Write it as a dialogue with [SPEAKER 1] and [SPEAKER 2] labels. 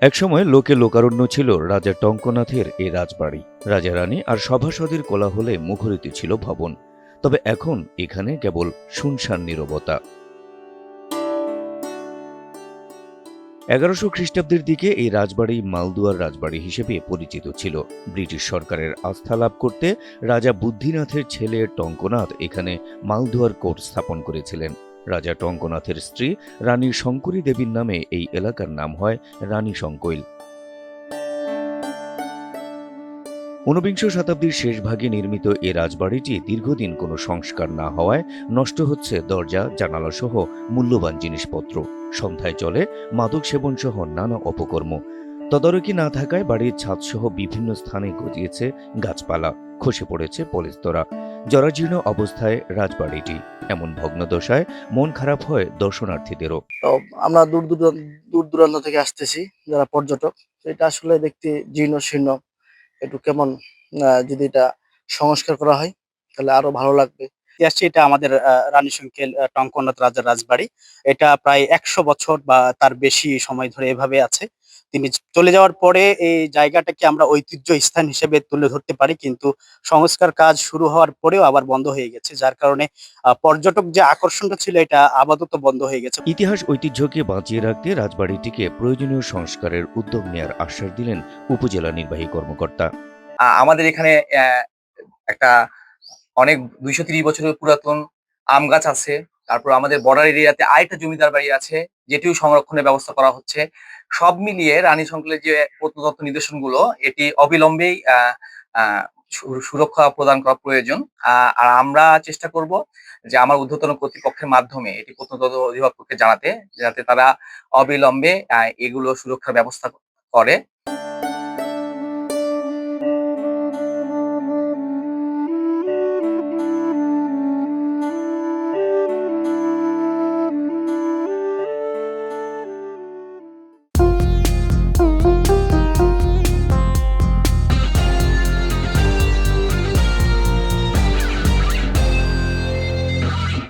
[SPEAKER 1] একসময় লোকে লোকারণ্য ছিল রাজা টঙ্কনাথের এই রাজবাড়ি। রাজা রানী আর সভাসদের কোলাহলে মুখরিত ছিল ভবন। তবে এখন এখানে কেবল শুনশান নীরবতা। 1100 খ্রিস্টাব্দের দিকে এই রাজবাড়ি মালদুয়ার রাজবাড়ি হিসেবে পরিচিত ছিল। ব্রিটিশ সরকারের আস্থা লাভ করতে রাজা বুদ্ধিনাথের ছেলে টঙ্কনাথ এখানে মালদুয়ার কোর্ট স্থাপন করেছিলেন। রাজা টঙ্কনাথের স্ত্রী রানী শঙ্করী দেবীর নামে এই এলাকার নাম হয় রানী শঙ্কৈল। ঊনবিংশ শতাব্দীর শেষ ভাগে নির্মিত এ রাজবাড়িটি দীর্ঘদিন কোনো সংস্কার না হওয়ায় নষ্ট হচ্ছে দরজা জানালা সহ মূল্যবান জিনিসপত্র। সন্ধ্যায় চলে মাদক সেবন সহ নানা অপকর্ম। তদারকি না থাকায় বাড়ির ছাদসহ বিভিন্ন স্থানে গজিয়েছে গাছপালা, খসে পড়েছে পলেস্তরা। জরাজীর্ণ অবস্থায় রাজবাড়িটি। এমন ভগ্নদশায় মন খারাপ হয় দর্শনার্থীদেরও।
[SPEAKER 2] তো আমরা দূর দূরান্ত থেকে আসতেছি যারা পর্যটক। তো এটা আসলে দেখতে জীর্ণ শীর্ণ, একটু কেমন যদি এটা সংস্কার করা হয় তাহলে আরো ভালো লাগবে।
[SPEAKER 3] আসছে এটা আমাদের রানী শঙ্কেল টঙ্কনাথ রাজার রাজবাড়ি। এটা প্রায় ১০০ বছর বা তার বেশি সময় ধরে এভাবে আছে। তিনি চলে যাওয়ার পরে এই জায়গাটাকে আমরা ঐতিহ্য স্থান হিসেবে তুলে ধরতে পারি, কিন্তু সংস্কার কাজ শুরু হওয়ার পরেও আবার বন্ধ হয়ে গেছে, যার কারণে পর্যটক যে আকর্ষণটা ছিল এটা আপাতত বন্ধ হয়ে গেছে।
[SPEAKER 1] ইতিহাস ঐতিহ্যকে বাঁচিয়ে রাখতে রাজবাড়িটিকে প্রয়োজনীয় সংস্কারের উদ্যোগ নেয়ার আশ্বাস দিলেন উপজেলা নির্বাহী কর্মকর্তা।
[SPEAKER 4] আমাদের এখানে একটা অনেক ২৩০ বছরের পুরাতন আম গাছ আছে। তারপর আমাদের বর্ডার এরিয়াতে আরেকটা জমিদার বাড়ি আছে, যেটিও সংরক্ষণের ব্যবস্থা করা হচ্ছে। সব মিলিয়ে রানী শঙ্কলের যে প্রত্নতত্ত্ব নিদর্শনগুলো এটি অবিলম্বেই সুরক্ষা প্রদান করা প্রয়োজন। আর আমরা চেষ্টা করব যে আমার ঊর্ধ্বতন কর্তৃপক্ষের মাধ্যমে এটি প্রত্নতত্ত্ব অধিদপ্তরকে জানাতে, যাতে তারা অবিলম্বে এগুলো সুরক্ষার ব্যবস্থা করে।